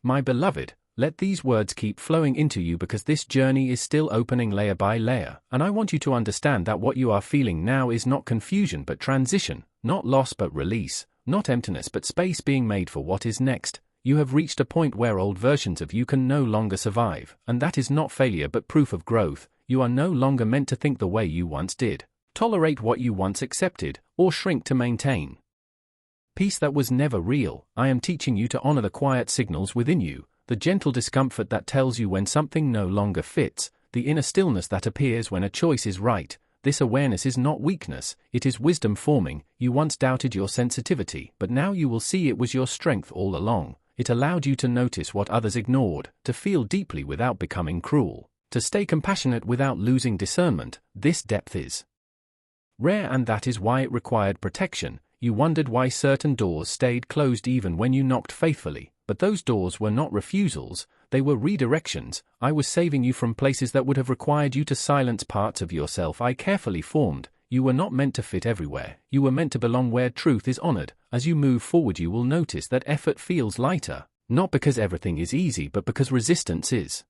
My beloved, let these words keep flowing into you because this journey is still opening layer by layer, and I want you to understand that what you are feeling now is not confusion but transition, not loss but release, not emptiness but space being made for what is next. You have reached a point where old versions of you can no longer survive, and that is not failure but proof of growth. You are no longer meant to think the way you once did, tolerate what you once accepted, or shrink to maintain peace that was never real. I am teaching you to honor the quiet signals within you, the gentle discomfort that tells you when something no longer fits, the inner stillness that appears when a choice is right. This awareness is not weakness, it is wisdom forming. You once doubted your sensitivity, but now you will see it was your strength all along. It allowed you to notice what others ignored, to feel deeply without becoming cruel, to stay compassionate without losing discernment. This depth is rare, and that is why it required protection. You wondered why certain doors stayed closed even when you knocked faithfully, but those doors were not refusals, they were redirections. I was saving you from places that would have required you to silence parts of yourself I carefully formed. You were not meant to fit everywhere, you were meant to belong where truth is honored. As you move forward you will notice that effort feels lighter, not because everything is easy but because resistance is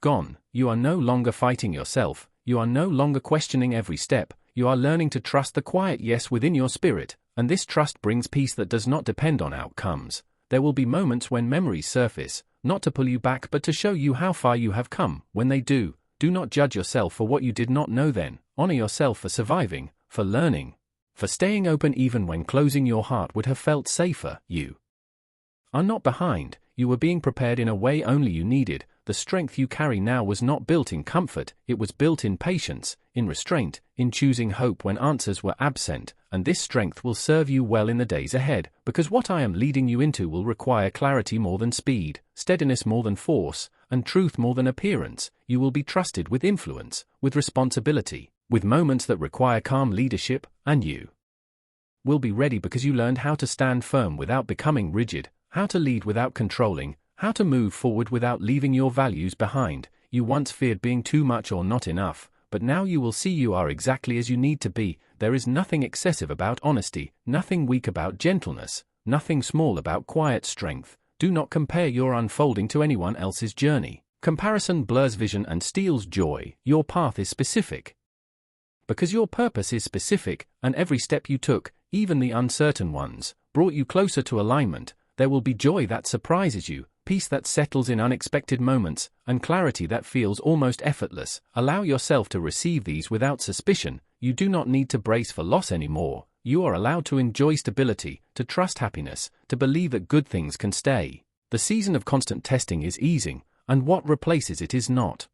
gone. You are no longer fighting yourself, you are no longer questioning every step. You are learning to trust the quiet yes within your spirit, and this trust brings peace that does not depend on outcomes. There will be moments when memories surface, not to pull you back but to show you how far you have come. When they do not judge yourself for what you did not know then. Honor yourself for surviving, for learning, for staying open even when closing your heart would have felt safer. You are not behind, you were being prepared in a way only you needed. The strength you carry now was not built in comfort, it was built in patience, in restraint, in choosing hope when answers were absent, and this strength will serve you well in the days ahead, because what I am leading you into will require clarity more than speed, steadiness more than force, and truth more than appearance. You will be trusted with influence, with responsibility, with moments that require calm leadership, and you will be ready because you learned how to stand firm without becoming rigid, how to lead without controlling, how to move forward without leaving your values behind. You once feared being too much or not enough, but now you will see you are exactly as you need to be. There is nothing excessive about honesty, nothing weak about gentleness, nothing small about quiet strength. Do not compare your unfolding to anyone else's journey. Comparison blurs vision and steals joy. Your path is specific, because your purpose is specific, and every step you took, even the uncertain ones, brought you closer to alignment. There will be joy that surprises you, peace that settles in unexpected moments, and clarity that feels almost effortless. Allow yourself to receive these without suspicion. You do not need to brace for loss anymore. You are allowed to enjoy stability, to trust happiness, to believe that good things can stay. The season of constant testing is easing, and what replaces it is not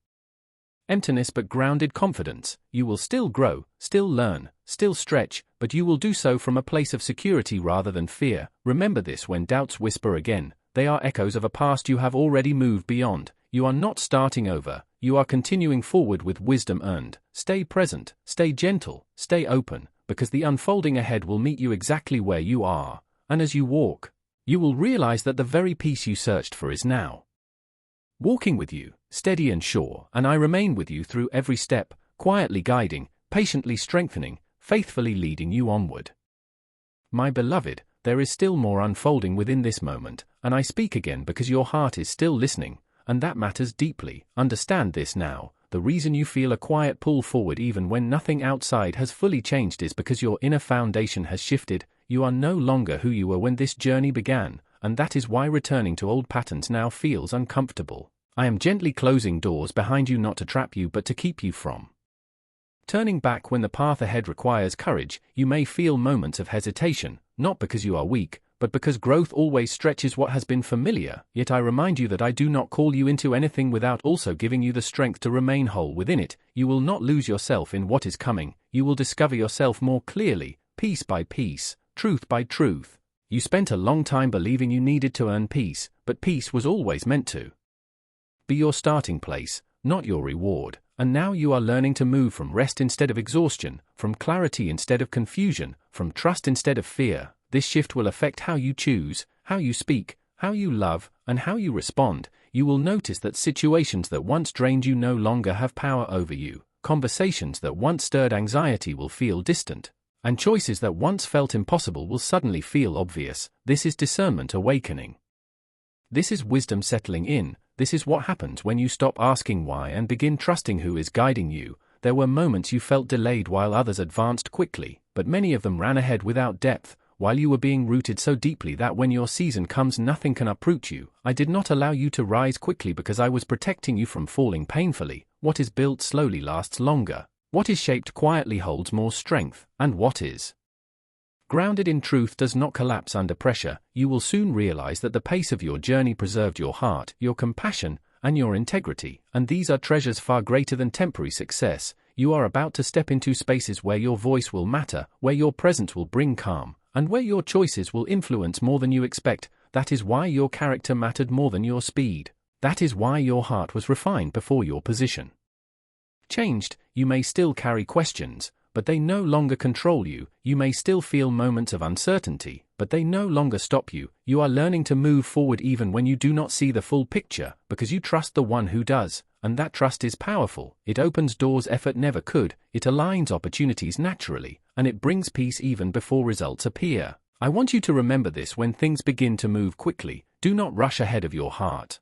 emptiness but grounded confidence. You will still grow, still learn, still stretch, but you will do so from a place of security rather than fear. Remember this when doubts whisper again. They are echoes of a past you have already moved beyond. You are not starting over, you are continuing forward with wisdom earned. Stay present, stay gentle, stay open, because the unfolding ahead will meet you exactly where you are, and as you walk, you will realize that the very peace you searched for is now walking with you, steady and sure, and I remain with you through every step, quietly guiding, patiently strengthening, faithfully leading you onward. My beloved, there is still more unfolding within this moment, and I speak again because your heart is still listening, and that matters deeply. Understand this now. The reason you feel a quiet pull forward even when nothing outside has fully changed is because your inner foundation has shifted. You are no longer who you were when this journey began, and that is why returning to old patterns now feels uncomfortable. I am gently closing doors behind you not to trap you but to keep you from turning back when the path ahead requires courage. You may feel moments of hesitation, not because you are weak, but because growth always stretches what has been familiar. Yet I remind you that I do not call you into anything without also giving you the strength to remain whole within it. You will not lose yourself in what is coming. You will discover yourself more clearly, piece by piece, truth by truth. You spent a long time believing you needed to earn peace, but peace was always meant to be your starting place, not your reward. And now you are learning to move from rest instead of exhaustion, from clarity instead of confusion, from trust instead of fear. This shift will affect how you choose, how you speak, how you love, and how you respond. You will notice that situations that once drained you no longer have power over you. Conversations that once stirred anxiety will feel distant, and choices that once felt impossible will suddenly feel obvious. This is discernment awakening. This is wisdom settling in. This is what happens when you stop asking why and begin trusting who is guiding you. There were moments you felt delayed while others advanced quickly, but many of them ran ahead without depth, while you were being rooted so deeply that when your season comes nothing can uproot you. I did not allow you to rise quickly because I was protecting you from falling painfully. What is built slowly lasts longer. What is shaped quietly holds more strength, and what is grounded in truth does not collapse under pressure. You will soon realize that the pace of your journey preserved your heart, your compassion, and your integrity, and these are treasures far greater than temporary success. You are about to step into spaces where your voice will matter, where your presence will bring calm, and where your choices will influence more than you expect. That is why your character mattered more than your speed. That is why your heart was refined before your position changed. You may still carry questions, but they no longer control you. You may still feel moments of uncertainty, but they no longer stop you. You are learning to move forward even when you do not see the full picture, because you trust the one who does, and that trust is powerful. It opens doors effort never could, it aligns opportunities naturally, and it brings peace even before results appear. I want you to remember this when things begin to move quickly. Do not rush ahead of your heart.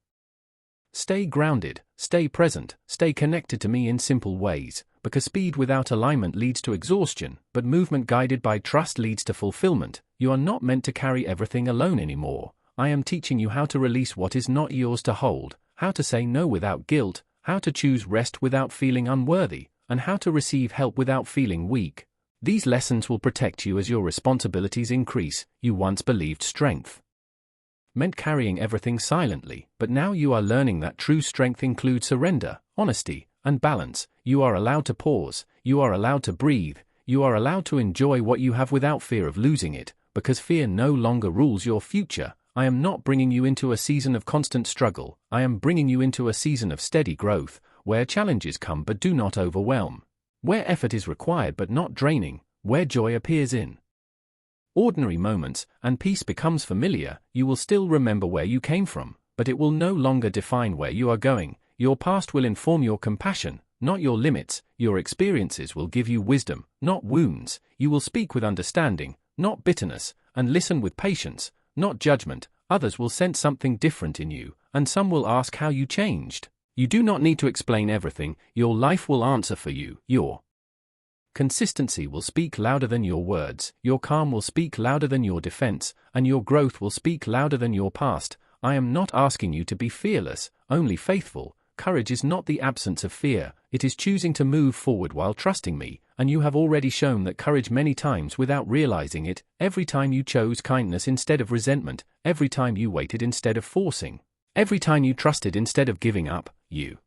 Stay grounded, stay present, stay connected to me in simple ways, because speed without alignment leads to exhaustion, but movement guided by trust leads to fulfillment. You are not meant to carry everything alone anymore. I am teaching you how to release what is not yours to hold, how to say no without guilt, how to choose rest without feeling unworthy, and how to receive help without feeling weak. These lessons will protect you as your responsibilities increase. You once believed strength meant carrying everything silently, but now you are learning that true strength includes surrender, honesty, and balance. You are allowed to pause, you are allowed to breathe, you are allowed to enjoy what you have without fear of losing it, because fear no longer rules your future. I am not bringing you into a season of constant struggle. I am bringing you into a season of steady growth, where challenges come but do not overwhelm, where effort is required but not draining, where joy appears in ordinary moments, and peace becomes familiar. You will still remember where you came from, but it will no longer define where you are going. Your past will inform your compassion, not your limits. Your experiences will give you wisdom, not wounds. You will speak with understanding, not bitterness, and listen with patience, not judgment. Others will sense something different in you, and some will ask how you changed. You do not need to explain everything. Your life will answer for you. Your consistency will speak louder than your words, your calm will speak louder than your defense, and your growth will speak louder than your past. I am not asking you to be fearless, only faithful. Courage is not the absence of fear, it is choosing to move forward while trusting me, and you have already shown that courage many times without realizing it. Every time you chose kindness instead of resentment, every time you waited instead of forcing, every time you trusted instead of giving up, you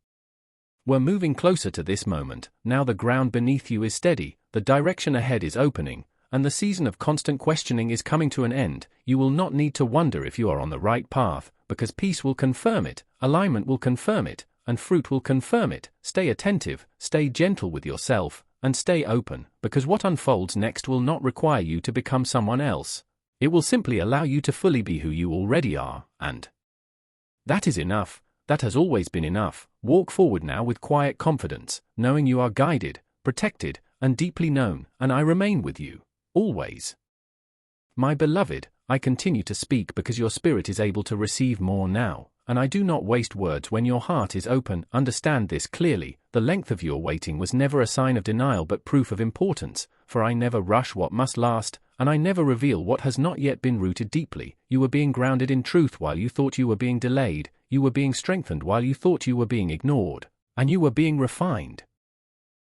were moving closer to this moment. Now the ground beneath you is steady, the direction ahead is opening, and the season of constant questioning is coming to an end. You will not need to wonder if you are on the right path, because peace will confirm it, alignment will confirm it, and fruit will confirm it. Stay attentive, stay gentle with yourself, and stay open, because what unfolds next will not require you to become someone else. It will simply allow you to fully be who you already are, and that is enough. That has always been enough. Walk forward now with quiet confidence, knowing you are guided, protected, and deeply known, and I remain with you, always. My beloved, I continue to speak because your spirit is able to receive more now, and I do not waste words when your heart is open. Understand this clearly. The length of your waiting was never a sign of denial but proof of importance, for I never rush what must last, and I never reveal what has not yet been rooted deeply. You were being grounded in truth while you thought you were being delayed, you were being strengthened while you thought you were being ignored, and you were being refined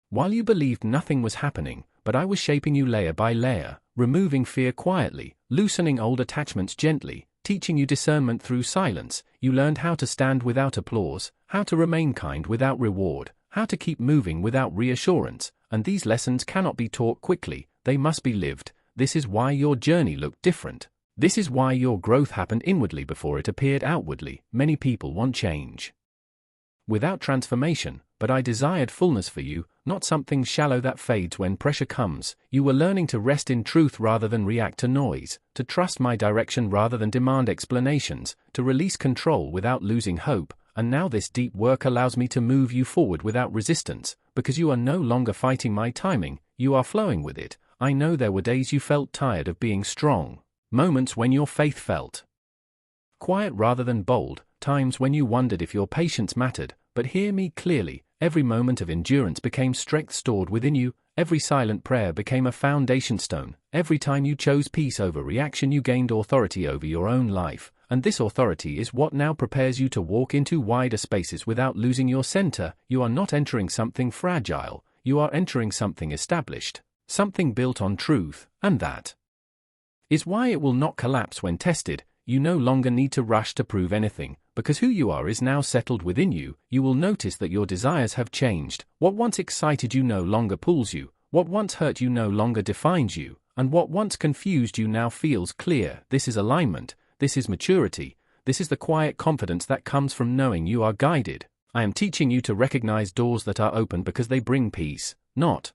while you believed nothing was happening. But I was shaping you layer by layer, removing fear quietly, loosening old attachments gently, teaching you discernment through silence. You learned how to stand without applause, how to remain kind without reward, how to keep moving without reassurance, and these lessons cannot be taught quickly, they must be lived. This is why your journey looked different. This is why your growth happened inwardly before it appeared outwardly. Many people want change without transformation, but I desired fullness for you, not something shallow that fades when pressure comes. You were learning to rest in truth rather than react to noise, to trust my direction rather than demand explanations, to release control without losing hope, and now this deep work allows me to move you forward without resistance, because you are no longer fighting my timing, you are flowing with it. I know there were days you felt tired of being strong, moments when your faith felt quiet rather than bold, times when you wondered if your patience mattered, but hear me clearly, every moment of endurance became strength stored within you, every silent prayer became a foundation stone, every time you chose peace over reaction you gained authority over your own life, and this authority is what now prepares you to walk into wider spaces without losing your center. You are not entering something fragile, you are entering something established, something built on truth, and that is why it will not collapse when tested. You no longer need to rush to prove anything, because who you are is now settled within you. You will notice that your desires have changed. What once excited you no longer pulls you, what once hurt you no longer defines you, and what once confused you now feels clear. This is alignment, this is maturity, this is the quiet confidence that comes from knowing you are guided. I am teaching you to recognize doors that are open because they bring peace, not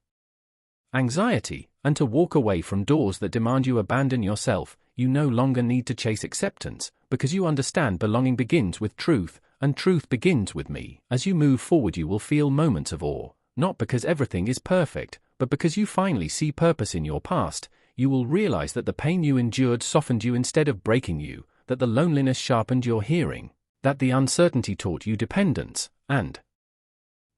anxiety, and to walk away from doors that demand you abandon yourself. You no longer need to chase acceptance, because you understand belonging begins with truth, and truth begins with me. As you move forward you will feel moments of awe, not because everything is perfect, but because you finally see purpose in your past. You will realize that the pain you endured softened you instead of breaking you, that the loneliness sharpened your hearing, that the uncertainty taught you dependence, and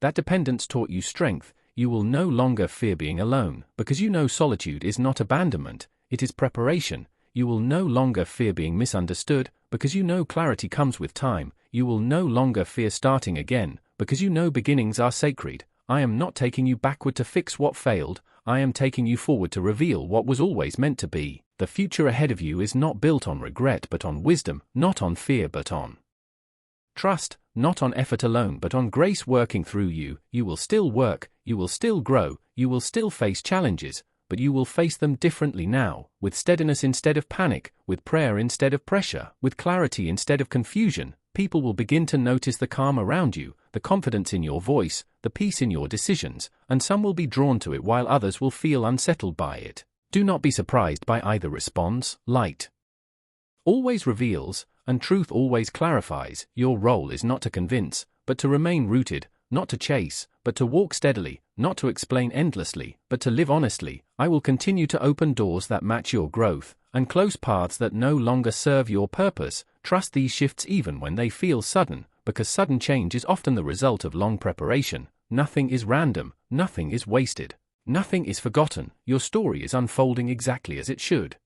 that dependence taught you strength. You will no longer fear being alone, because you know solitude is not abandonment, it is preparation. You will no longer fear being misunderstood, because you know clarity comes with time. You will no longer fear starting again, because you know beginnings are sacred. I am not taking you backward to fix what failed, I am taking you forward to reveal what was always meant to be. The future ahead of you is not built on regret but on wisdom, not on fear but on trust, not on effort alone but on grace working through you. You will still work, you will still grow, you will still face challenges, but you will face them differently now, with steadiness instead of panic, with prayer instead of pressure, with clarity instead of confusion. People will begin to notice the calm around you, the confidence in your voice, the peace in your decisions, and some will be drawn to it while others will feel unsettled by it. Do not be surprised by either response. Light always reveals, and truth always clarifies. Your role is not to convince, but to remain rooted, not to chase, but to walk steadily, not to explain endlessly, but to live honestly. I will continue to open doors that match your growth, and close paths that no longer serve your purpose. Trust these shifts even when they feel sudden, because sudden change is often the result of long preparation. Nothing is random, nothing is wasted, nothing is forgotten. Your story is unfolding exactly as it should.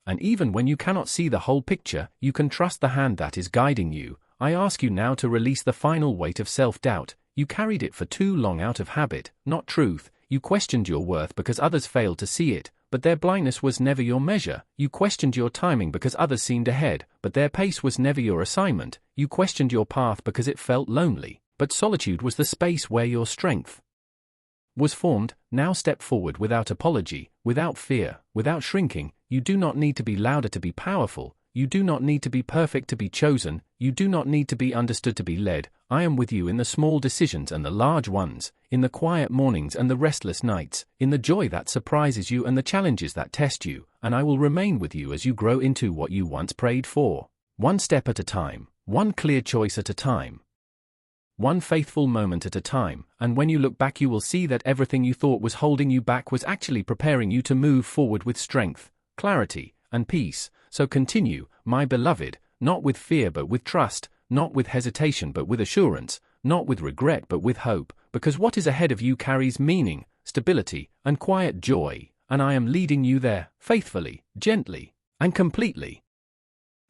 And even when you cannot see the whole picture, you can trust the hand that is guiding you. I ask you now to release the final weight of self-doubt. You carried it for too long out of habit, not truth. You questioned your worth because others failed to see it, but their blindness was never your measure. You questioned your timing because others seemed ahead, but their pace was never your assignment. You questioned your path because it felt lonely, but solitude was the space where your strength was formed. Now step forward without apology, without fear, without shrinking. You do not need to be louder to be powerful. You do not need to be perfect to be chosen. You do not need to be understood to be led. I am with you in the small decisions and the large ones, in the quiet mornings and the restless nights, in the joy that surprises you and the challenges that test you, and I will remain with you as you grow into what you once prayed for. One step at a time, one clear choice at a time, one faithful moment at a time, and when you look back you will see that everything you thought was holding you back was actually preparing you to move forward with strength, clarity, and peace. So continue, my beloved, not with fear but with trust, not with hesitation but with assurance, not with regret but with hope, because what is ahead of you carries meaning, stability, and quiet joy, and I am leading you there, faithfully, gently, and completely.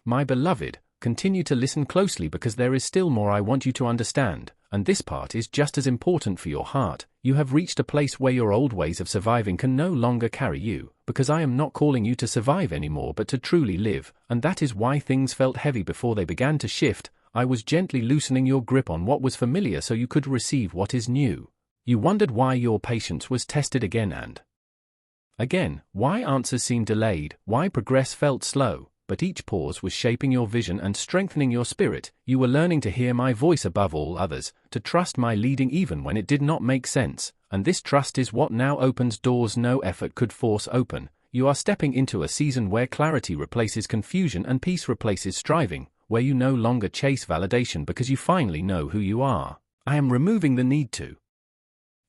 My beloved, continue to listen closely because there is still more I want you to understand, and this part is just as important for your heart. You have reached a place where your old ways of surviving can no longer carry you, because I am not calling you to survive anymore but to truly live, and that is why things felt heavy before they began to shift. I was gently loosening your grip on what was familiar so you could receive what is new. You wondered why your patience was tested again and again, why answers seemed delayed, why progress felt slow. But each pause was shaping your vision and strengthening your spirit. You were learning to hear my voice above all others, to trust my leading even when it did not make sense, and this trust is what now opens doors no effort could force open. You are stepping into a season where clarity replaces confusion and peace replaces striving, where you no longer chase validation because you finally know who you are. I am removing the need to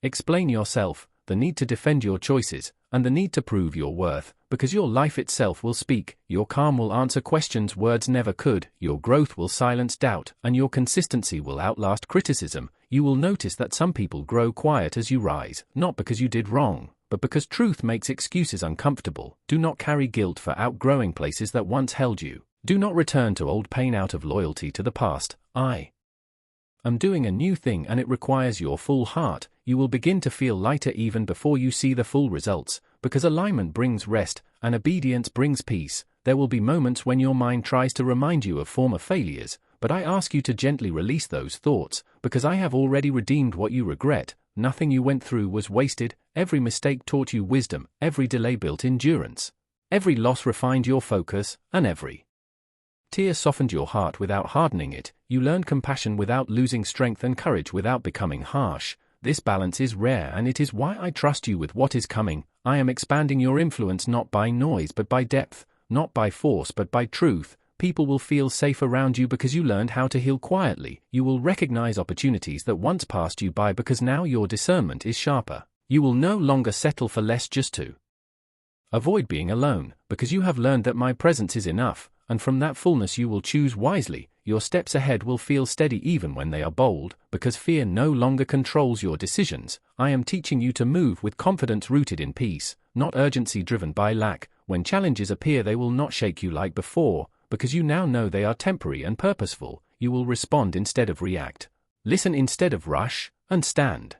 explain yourself. the need to defend your choices, and the need to prove your worth, because your life itself will speak, your calm will answer questions words never could, your growth will silence doubt, and your consistency will outlast criticism. You will notice that some people grow quiet as you rise, not because you did wrong, but because truth makes excuses uncomfortable. Do not carry guilt for outgrowing places that once held you. Do not return to old pain out of loyalty to the past. I am doing a new thing and it requires your full heart. You will begin to feel lighter even before you see the full results, because alignment brings rest, and obedience brings peace. There will be moments when your mind tries to remind you of former failures, but I ask you to gently release those thoughts, because I have already redeemed what you regret. Nothing you went through was wasted. Every mistake taught you wisdom, every delay built endurance. Every loss refined your focus, and every tear softened your heart without hardening it. You learned compassion without losing strength and courage without becoming harsh. This balance is rare, and it is why I trust you with what is coming. I am expanding your influence not by noise but by depth, not by force but by truth. People will feel safe around you because you learned how to heal quietly. You will recognize opportunities that once passed you by because now your discernment is sharper. You will no longer settle for less just to avoid being alone, because you have learned that my presence is enough, and from that fullness you will choose wisely. Your steps ahead will feel steady even when they are bold, because fear no longer controls your decisions. I am teaching you to move with confidence rooted in peace, not urgency driven by lack. When challenges appear, they will not shake you like before, because you now know they are temporary and purposeful. You will respond instead of react, listen instead of rush, and stand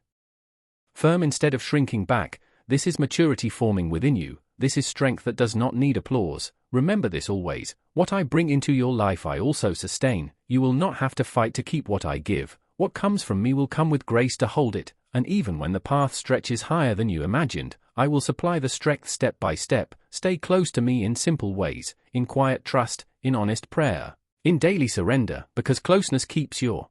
firm instead of shrinking back. This is maturity forming within you. This is strength that does not need applause. Remember this always. What I bring into your life I also sustain. You will not have to fight to keep what I give. What comes from me will come with grace to hold it, and even when the path stretches higher than you imagined, I will supply the strength step by step. Stay close to me in simple ways, in quiet trust, in honest prayer, in daily surrender, because closeness keeps your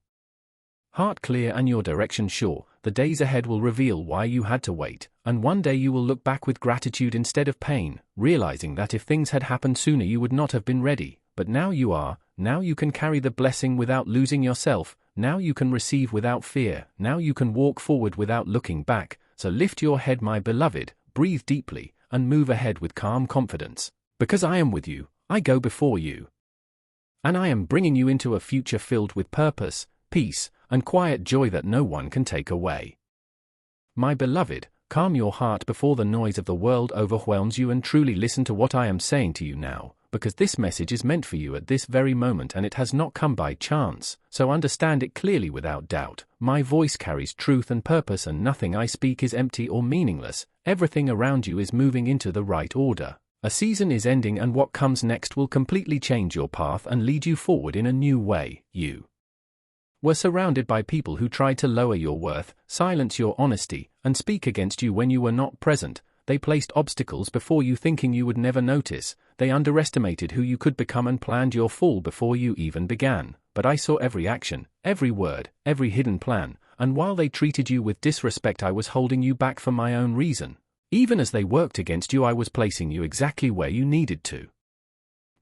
heart clear and your direction sure. The days ahead will reveal why you had to wait, and one day you will look back with gratitude instead of pain, realizing that if things had happened sooner you would not have been ready. But now you are. Now you can carry the blessing without losing yourself. Now you can receive without fear. Now you can walk forward without looking back. So lift your head, my beloved, breathe deeply, and move ahead with calm confidence. Because I am with you, I go before you, and I am bringing you into a future filled with purpose, peace, and quiet joy that no one can take away. My beloved, calm your heart before the noise of the world overwhelms you and truly listen to what I am saying to you now, because this message is meant for you at this very moment and it has not come by chance, so understand it clearly without doubt. My voice carries truth and purpose, and nothing I speak is empty or meaningless. Everything around you is moving into the right order. A season is ending, and what comes next will completely change your path and lead you forward in a new way. You were surrounded by people who tried to lower your worth, silence your honesty, and speak against you when you were not present. They placed obstacles before you thinking you would never notice. They underestimated who you could become and planned your fall before you even began. But I saw every action, every word, every hidden plan, and while they treated you with disrespect, I was holding you back for my own reason. Even as they worked against you, I was placing you exactly where you needed to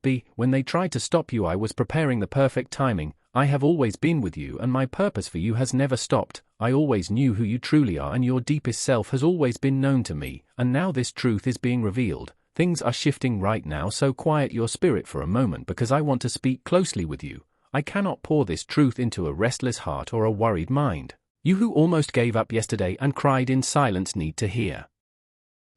be. When they tried to stop you, I was preparing the perfect timing. I have always been with you, and my purpose for you has never stopped. I always knew who you truly are, and your deepest self has always been known to me, and now this truth is being revealed. Things are shifting right now, so quiet your spirit for a moment because I want to speak closely with you. I cannot pour this truth into a restless heart or a worried mind. You who almost gave up yesterday and cried in silence need to hear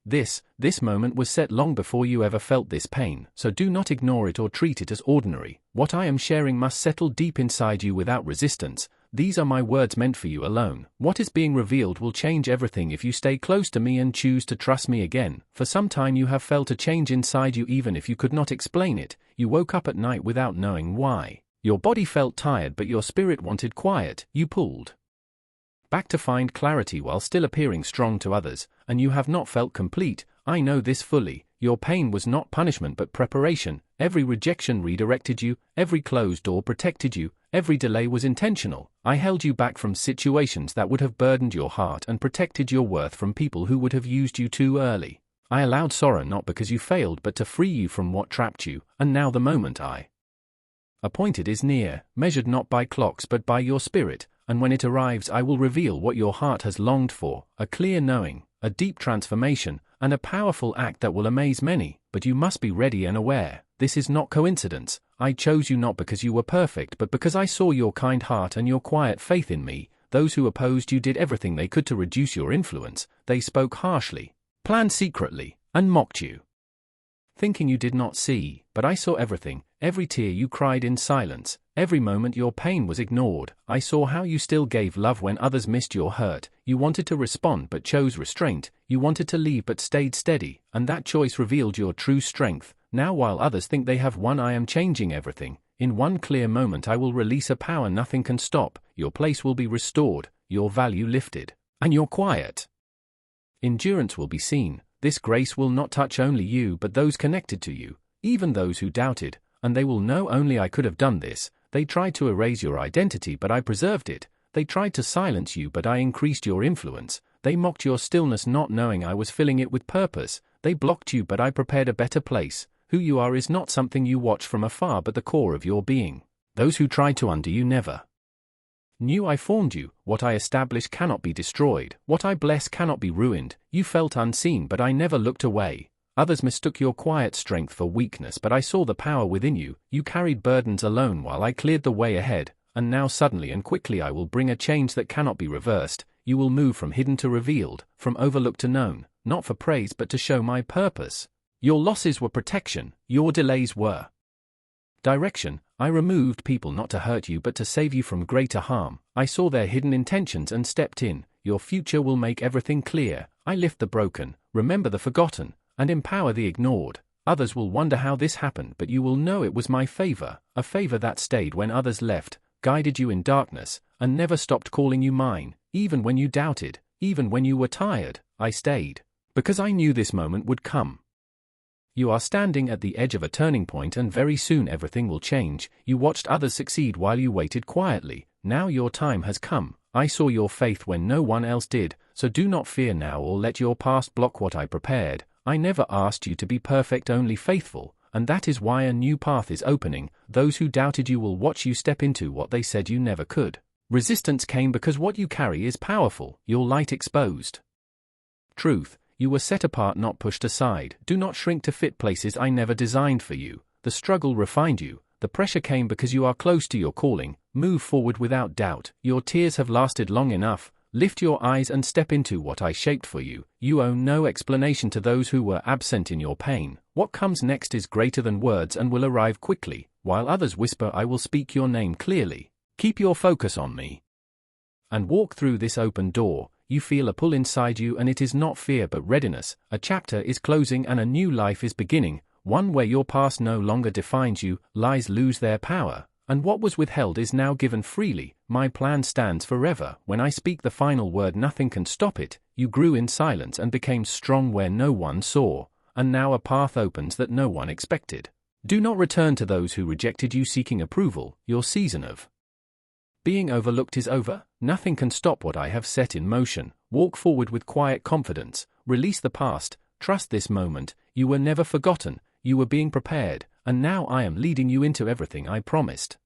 this. This moment was set long before you ever felt this pain, so do not ignore it or treat it as ordinary. What I am sharing must settle deep inside you without resistance. These are my words meant for you alone. What is being revealed will change everything if you stay close to me and choose to trust me again. For some time you have felt a change inside you even if you could not explain it. You woke up at night without knowing why. Your body felt tired but your spirit wanted quiet. You pulled back to find clarity while still appearing strong to others, and you have not felt complete. I know this fully. Your pain was not punishment but preparation. Every rejection redirected you, every closed door protected you, every delay was intentional. I held you back from situations that would have burdened your heart and protected your worth from people who would have used you too early. I allowed sorrow not because you failed but to free you from what trapped you, and now the moment I appointed is near, measured not by clocks but by your spirit. And when it arrives I will reveal what your heart has longed for, a clear knowing, a deep transformation, and a powerful act that will amaze many, but you must be ready and aware. This is not coincidence. I chose you not because you were perfect but because I saw your kind heart and your quiet faith in me. Those who opposed you did everything they could to reduce your influence. They spoke harshly, planned secretly, and mocked you, thinking you did not see, but I saw everything. Every tear you cried in silence, every moment your pain was ignored. I saw how you still gave love when others missed your hurt. You wanted to respond but chose restraint. You wanted to leave but stayed steady, and that choice revealed your true strength. Now while others think they have won, I am changing everything. In one clear moment I will release a power nothing can stop. Your place will be restored, your value lifted, and your quiet endurance will be seen. This grace will not touch only you but those connected to you, even those who doubted, and they will know only I could have done this. They tried to erase your identity but I preserved it. They tried to silence you but I increased your influence. They mocked your stillness not knowing I was filling it with purpose. They blocked you but I prepared a better place. Who you are is not something you watch from afar but the core of your being. Those who tried to undo you never knew I formed you. What I establish cannot be destroyed. What I bless cannot be ruined. You felt unseen but I never looked away. Others mistook your quiet strength for weakness but I saw the power within you. You carried burdens alone while I cleared the way ahead. And now suddenly and quickly I will bring a change that cannot be reversed. You will move from hidden to revealed, from overlooked to known, not for praise but to show my purpose. Your losses were protection, your delays were direction. I removed people not to hurt you but to save you from greater harm. I saw their hidden intentions and stepped in. Your future will make everything clear. I lift the broken, remember the forgotten, and empower the ignored. Others will wonder how this happened but you will know it was my favor, a favor that stayed when others left, guided you in darkness, and never stopped calling you mine. Even when you doubted, even when you were tired, I stayed, because I knew this moment would come. You are standing at the edge of a turning point and very soon everything will change. You watched others succeed while you waited quietly. Now your time has come. I saw your faith when no one else did, so do not fear now or let your past block what I prepared. I never asked you to be perfect, only faithful, and that is why a new path is opening. Those who doubted you will watch you step into what they said you never could. Resistance came because what you carry is powerful, your light exposed truth. You were set apart, not pushed aside. Do not shrink to fit places I never designed for you. The struggle refined you. The pressure came because you are close to your calling. Move forward without doubt. Your tears have lasted long enough. Lift your eyes and step into what I shaped for you. You owe no explanation to those who were absent in your pain. What comes next is greater than words and will arrive quickly. While others whisper, I will speak your name clearly. Keep your focus on me and walk through this open door. You feel a pull inside you and it is not fear but readiness. A chapter is closing and a new life is beginning, one where your past no longer defines you, lies lose their power, and what was withheld is now given freely. My plan stands forever. When I speak the final word nothing can stop it. You grew in silence and became strong where no one saw, and now a path opens that no one expected. Do not return to those who rejected you seeking approval. Your season of being overlooked is over. Nothing can stop what I have set in motion. Walk forward with quiet confidence. Release the past. Trust this moment. You were never forgotten. You were being prepared. And now I am leading you into everything I promised.